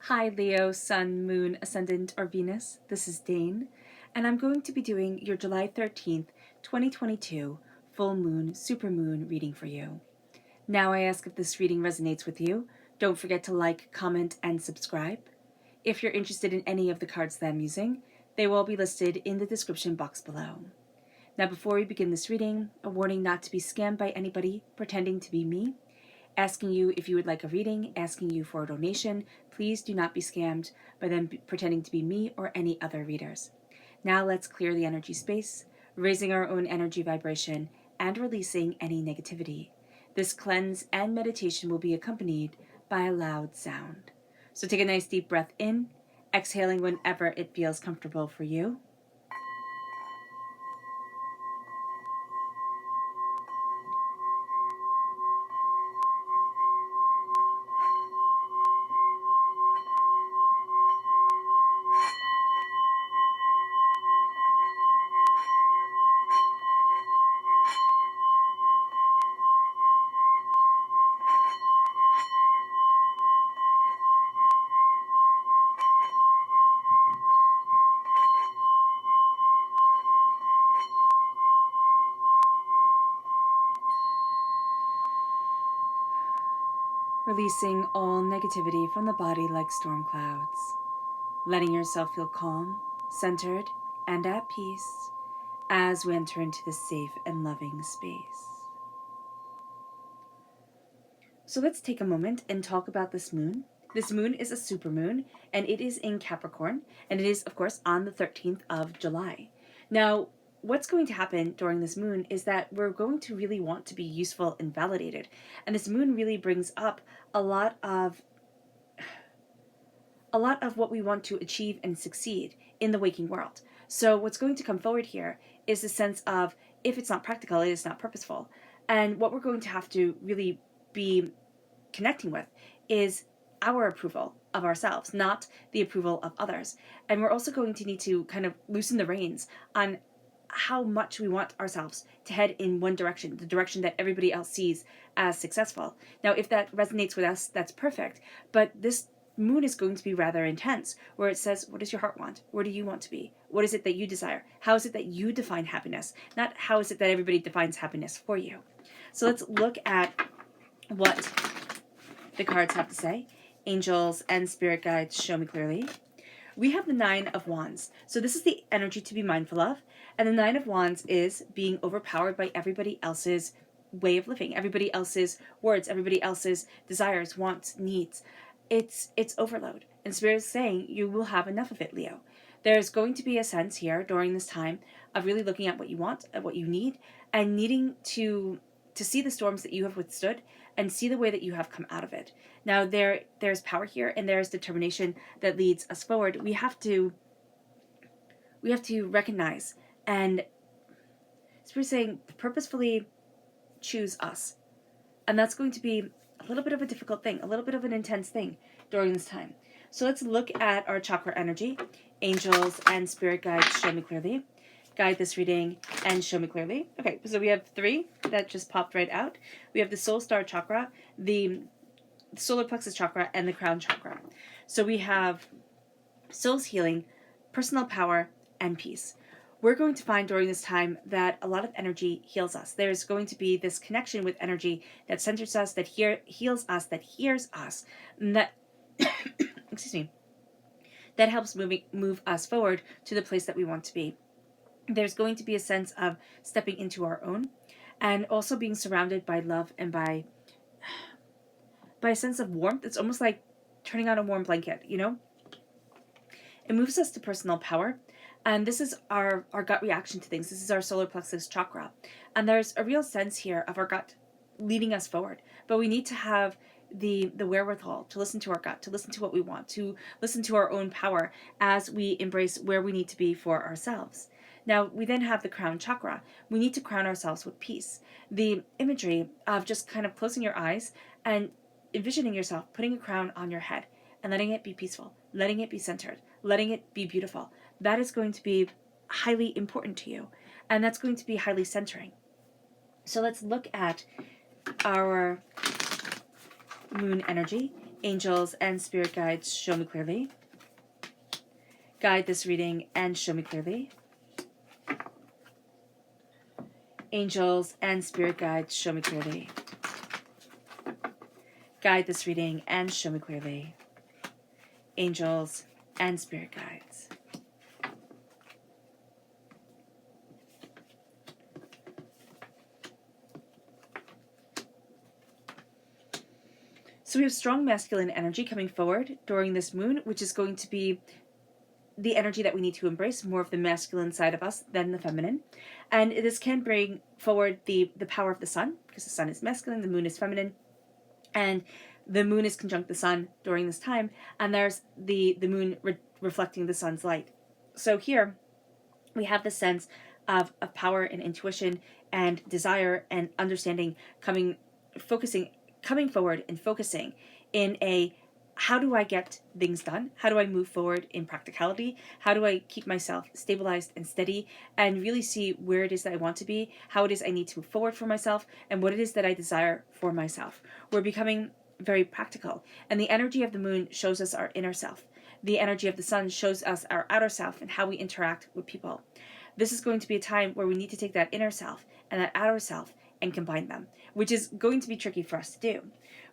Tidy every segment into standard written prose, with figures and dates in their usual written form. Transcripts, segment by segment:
Hi Leo, Sun, Moon, Ascendant, or Venus. This is Dane, and I'm going to be doing your July 13th, 2022 full moon, supermoon reading for you. Now I ask if this reading resonates with you. Don't forget to like, comment, and subscribe. If you're interested in any of the cards that I'm using, they will be listed in the description box below. Now before we begin this reading, a warning not to be scammed by anybody pretending to be me. Asking you if you would like a reading, asking you for a donation. Please do not be scammed by them pretending to be me or any other readers. Now let's clear the energy space, raising our own energy vibration and releasing any negativity. This cleanse and meditation will be accompanied by a loud sound. So take a nice deep breath in, exhaling whenever it feels comfortable for you. Releasing all negativity from the body like storm clouds. Letting yourself feel calm, centered, and at peace as we enter into this safe and loving space. So let's take a moment and talk about this moon. This moon is a supermoon, and it is in Capricorn, and it is, of course, on the 13th of July. Now, what's going to happen during this moon is that we're going to really want to be useful and validated. And this moon really brings up a lot of what we want to achieve and succeed in the waking world. So what's going to come forward here is the sense of, if it's not practical, it is not purposeful. And what we're going to have to really be connecting with is our approval of ourselves, not the approval of others. And we're also going to need to kind of loosen the reins on how much we want ourselves to head in one direction, the direction that everybody else sees as successful. Now, if that resonates with us, that's perfect. But this moon is going to be rather intense, where it says, what does your heart want? Where do you want to be? What is it that you desire? How is it that you define happiness? Not how is it that everybody defines happiness for you. So let's look at what the cards have to say. Angels and spirit guides show me clearly. We have the Nine of Wands. So this is the energy to be mindful of. And the Nine of Wands is being overpowered by everybody else's way of living, everybody else's words, everybody else's desires, wants, needs. It's overload. And Spirit is saying you will have enough of it, Leo. There's going to be a sense here during this time of really looking at what you want, at what you need, and needing to see the storms that you have withstood and see the way that you have come out of it. Now there's power here, and there's determination that leads us forward. We have to recognize, and Spirit is saying purposefully choose us. And that's going to be a little bit of a difficult thing, a little bit of an intense thing during this time. So let's look at our chakra energy. Angels and spirit guides show me clearly. Guide this reading and show me clearly. Okay, so we have three that just popped right out. We have the soul star chakra, the solar plexus chakra, and the crown chakra. So we have soul's healing, personal power, and peace. We're going to find during this time that a lot of energy heals us. There's going to be this connection with energy that centers us, that heals us, that hears us, and that excuse me, that helps move us forward to the place that we want to be. There's going to be a sense of stepping into our own, and also being surrounded by love and by a sense of warmth. It's almost like turning on a warm blanket, you know? It moves us to personal power. And this is our gut reaction to things. This is our solar plexus chakra. And there's a real sense here of our gut leading us forward. But we need to have the wherewithal to listen to our gut, to listen to what we want, to listen to our own power as we embrace where we need to be for ourselves. Now, we then have the crown chakra. We need to crown ourselves with peace. The imagery of just kind of closing your eyes and envisioning yourself putting a crown on your head and letting it be peaceful, letting it be centered, letting it be beautiful. That is going to be highly important to you, and that's going to be highly centering. So let's look at our moon energy. Angels and spirit guides, show me clearly. Guide this reading and show me clearly. Angels and spirit guides, show me clearly. Guide this reading and show me clearly. Angels and spirit guides. So we have strong masculine energy coming forward during this moon, which is going to be the energy that we need to embrace, more of the masculine side of us than the feminine. And this can bring forward the power of the sun, because the sun is masculine, the moon is feminine, and the moon is conjunct the sun during this time, and there's the moon reflecting the sun's light. So here we have the sense of power and intuition and desire and understanding coming forward and focusing in a, how do I get things done? How do I move forward in practicality? How do I keep myself stabilized and steady and really see where it is that I want to be, how it is I need to move forward for myself, and what it is that I desire for myself? We're becoming very practical, and the energy of the moon shows us our inner self. The energy of the sun shows us our outer self and how we interact with people. This is going to be a time where we need to take that inner self and that outer self and combine them, which is going to be tricky for us to do.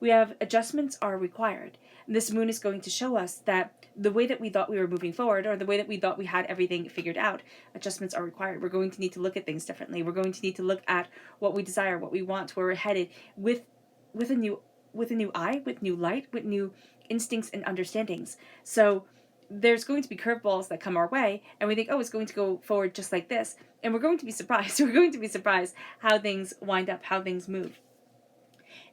We have adjustments are required. This moon is going to show us that the way that we thought we were moving forward, or the way that we thought we had everything figured out, adjustments are required. We're going to need to look at things differently. We're going to need to look at what we desire, what we want, where we're headed, with a new eye, with new light, with new instincts and understandings. So there's going to be curveballs that come our way, and we think, oh, it's going to go forward just like this, and we're going to be surprised. We're going to be surprised how things wind up, how things move.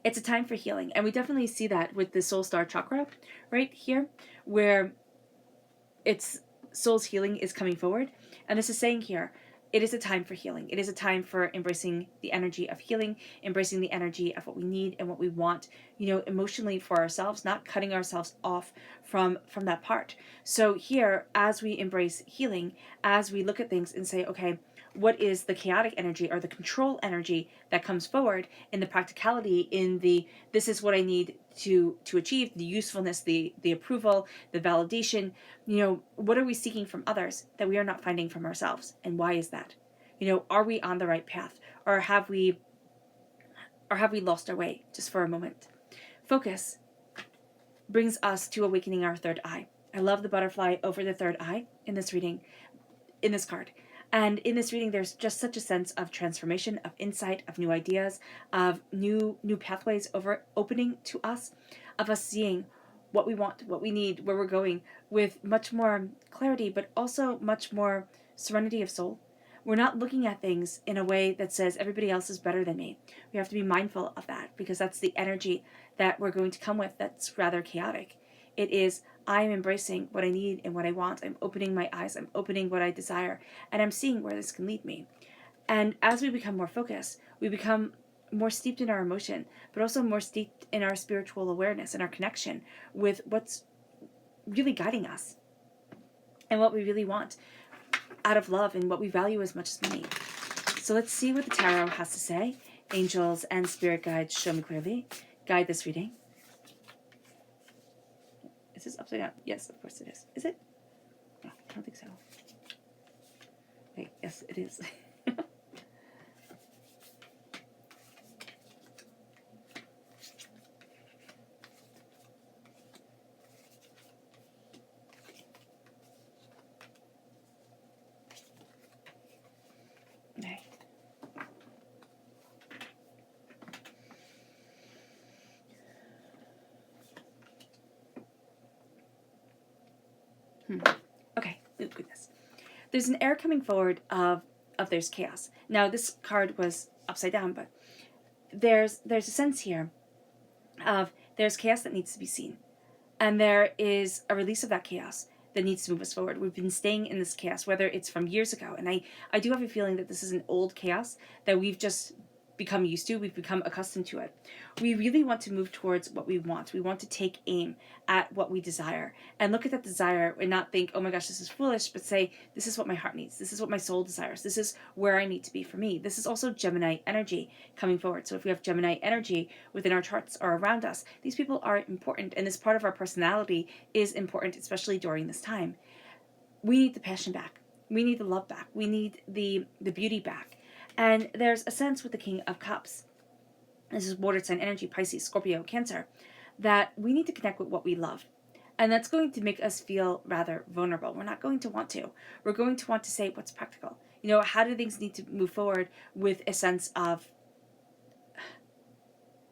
It's a time for healing, and we definitely see that with the soul star chakra right here, where it's soul's healing is coming forward. And this is saying here, it is a time for healing. It is a time for embracing the energy of healing, embracing the energy of what we need and what we want, emotionally for ourselves, not cutting ourselves off from that part. So here, as we embrace healing, as we look at things and say, okay, what is the chaotic energy or the control energy that comes forward in the practicality, in the, this is what I need to achieve, the usefulness, the approval, the validation, what are we seeking from others that we are not finding from ourselves? And why is that? Are we on the right path, or have we lost our way just for a moment? Focus brings us to awakening our third eye. I love the butterfly over the third eye in this reading, in this card. And in this reading, there's just such a sense of transformation, of insight, of new ideas, of new pathways opening to us, of us seeing what we want, what we need, where we're going, with much more clarity, but also much more serenity of soul. We're not looking at things in a way that says everybody else is better than me. We have to be mindful of that, because that's the energy that we're going to come with that's rather chaotic. It is, I am embracing what I need and what I want. I'm opening my eyes. I'm opening what I desire. And I'm seeing where this can lead me. And as we become more focused, we become more steeped in our emotion, but also more steeped in our spiritual awareness and our connection with what's really guiding us and what we really want out of love and what we value as much as money. So let's see what the tarot has to say. Angels and spirit guides, show me clearly. Guide this reading. Is this upside down? Yes, of course it is. Is it? No, I don't think so. Wait, yes, it is. Okay. Okay, oh goodness. There's an air coming forward of there's chaos. Now this card was upside down, but there's a sense here of there's chaos that needs to be seen. And there is a release of that chaos that needs to move us forward. We've been staying in this chaos, whether it's from years ago. And I do have a feeling that this is an old chaos that we've just become used to, we've become accustomed to it. We really want to move towards what we want. We want to take aim at what we desire and look at that desire and not think, oh my gosh, this is foolish, but say, this is what my heart needs. This is what my soul desires. This is where I need to be for me. This is also Gemini energy coming forward. So if we have Gemini energy within our charts or around us, these people are important, and this part of our personality is important, especially during this time. We need the passion back. We need the love back. We need the beauty back. And there's a sense with the King of Cups, this is water sign energy, Pisces, Scorpio, Cancer, that we need to connect with what we love. And that's going to make us feel rather vulnerable. We're not going to want to. We're going to want to say what's practical. How do things need to move forward with a sense of,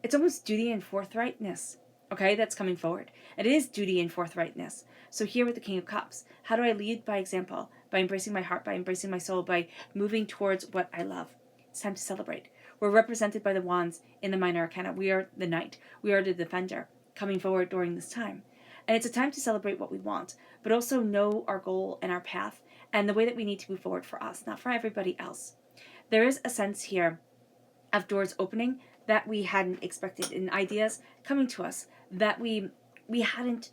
it's almost duty and forthrightness, okay, that's coming forward. It is duty and forthrightness. So here with the King of Cups, how do I lead by example? By embracing my heart, by embracing my soul, by moving towards what I love. It's time to celebrate. We're represented by the wands in the minor arcana. We are the knight. We are the defender coming forward during this time. And it's a time to celebrate what we want, but also know our goal and our path and the way that we need to move forward for us, not for everybody else. There is a sense here of doors opening that we hadn't expected, and ideas coming to us that we hadn't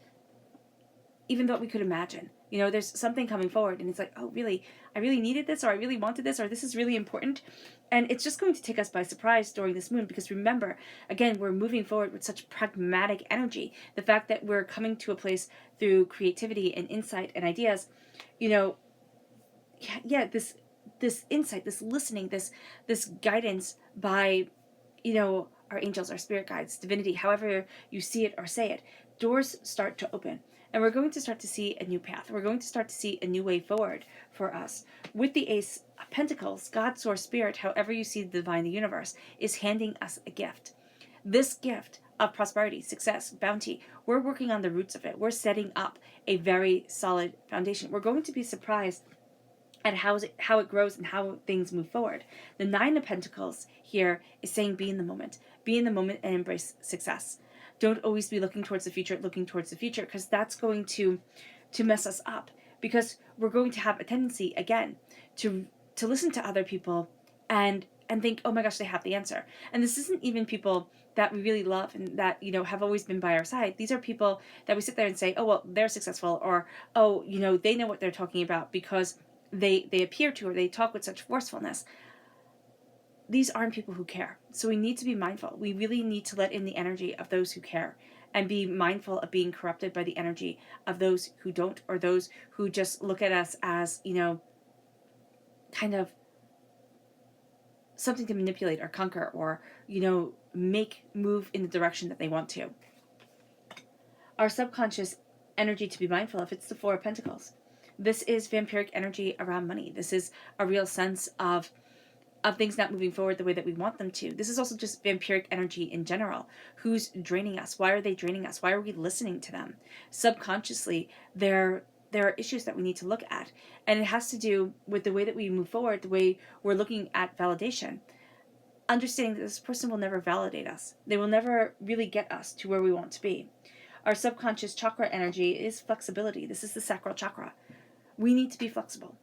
even thought we could imagine. There's something coming forward and it's like, oh, really? I really needed this, or I really wanted this, or this is really important. And it's just going to take us by surprise during this moon, because remember, again, we're moving forward with such pragmatic energy. The fact that we're coming to a place through creativity and insight and ideas, this insight, this listening, this guidance by, our angels, our spirit guides, divinity, however you see it or say it, doors start to open. And we're going to start to see a new path. We're going to start to see a new way forward for us. With the Ace of Pentacles, God, Source, Spirit, however you see the divine, the universe, is handing us a gift. This gift of prosperity, success, bounty, we're working on the roots of it. We're setting up a very solid foundation. We're going to be surprised at how it grows and how things move forward. The Nine of Pentacles here is saying be in the moment. Be in the moment and embrace success. Don't always be looking towards the future, because that's going to mess us up, because we're going to have a tendency, again, to listen to other people and think, oh my gosh, they have the answer. And this isn't even people that we really love and that, have always been by our side. These are people that we sit there and say, oh, well, they're successful, or, oh, they know what they're talking about because they appear to, or they talk with such forcefulness. These aren't people who care. So we need to be mindful. We really need to let in the energy of those who care and be mindful of being corrupted by the energy of those who don't, or those who just look at us as, kind of something to manipulate or conquer, or, make move in the direction that they want to. Our subconscious energy to be mindful of, it's the Four of Pentacles. This is vampiric energy around money. This is a real sense of things not moving forward the way that we want them to. This is also just vampiric energy in general. Who's draining us? Why are they draining us? Why are we listening to them? Subconsciously, there are issues that we need to look at. And it has to do with the way that we move forward, the way we're looking at validation. Understanding that this person will never validate us. They will never really get us to where we want to be. Our subconscious chakra energy is flexibility. This is the sacral chakra. We need to be flexible.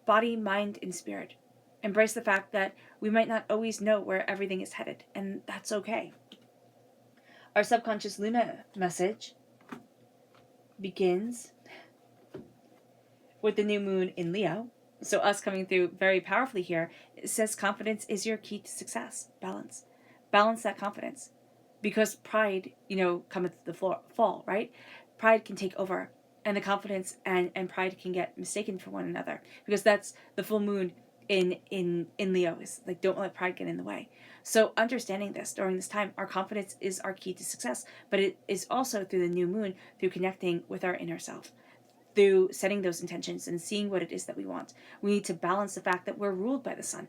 Body, mind, and spirit. Embrace the fact that we might not always know where everything is headed, and that's okay. Our subconscious Luna message begins with the new moon in Leo. So us coming through very powerfully here, it says confidence is your key to success. Balance. Balance that confidence. Because pride, cometh the fall, right? Pride can take over, and the confidence and pride can get mistaken for one another, because that's the full moon in Leo, is like, don't let pride get in the way. So understanding this during this time, our confidence is our key to success, but it is also through the new moon, through connecting with our inner self, through setting those intentions and seeing what it is that we want. We need to balance the fact that we're ruled by the sun.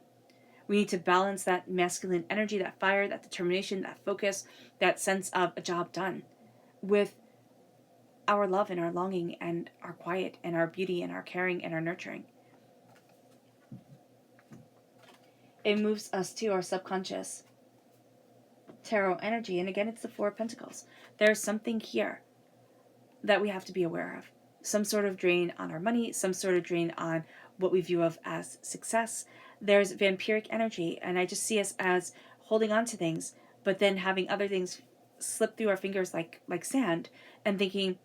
We need to balance that masculine energy, that fire, that determination, that focus, that sense of a job done, with our love and our longing and our quiet and our beauty and our caring and our nurturing. It moves us to our subconscious tarot energy. And again, it's the Four of Pentacles. There's something here that we have to be aware of. Some sort of drain on our money, some sort of drain on what we view of as success. There's vampiric energy, and I just see us as holding on to things, but then having other things slip through our fingers like sand, and thinking,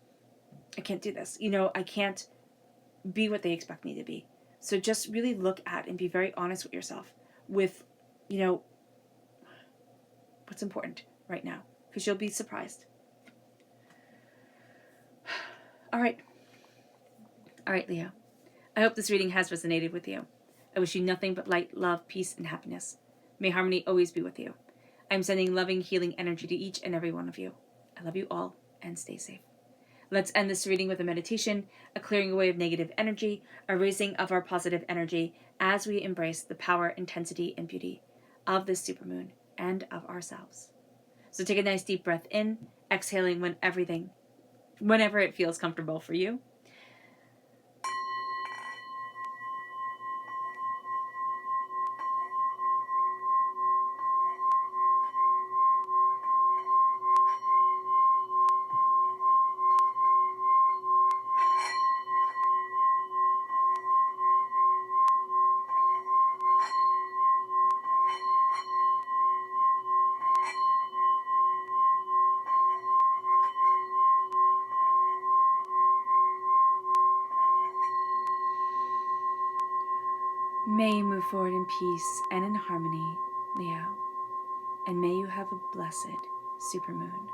I can't do this. I can't be what they expect me to be. So just really look at and be very honest with yourself with, what's important right now, because you'll be surprised. All right, Leo. I hope this reading has resonated with you. I wish you nothing but light, love, peace, and happiness. May harmony always be with you. I'm sending loving, healing energy to each and every one of you. I love you all, and stay safe. Let's end this reading with a meditation, a clearing away of negative energy, a raising of our positive energy as we embrace the power, intensity, and beauty of this supermoon and of ourselves. So take a nice deep breath in, exhaling whenever it feels comfortable for you. May you move forward in peace and in harmony, Leo. And may you have a blessed supermoon.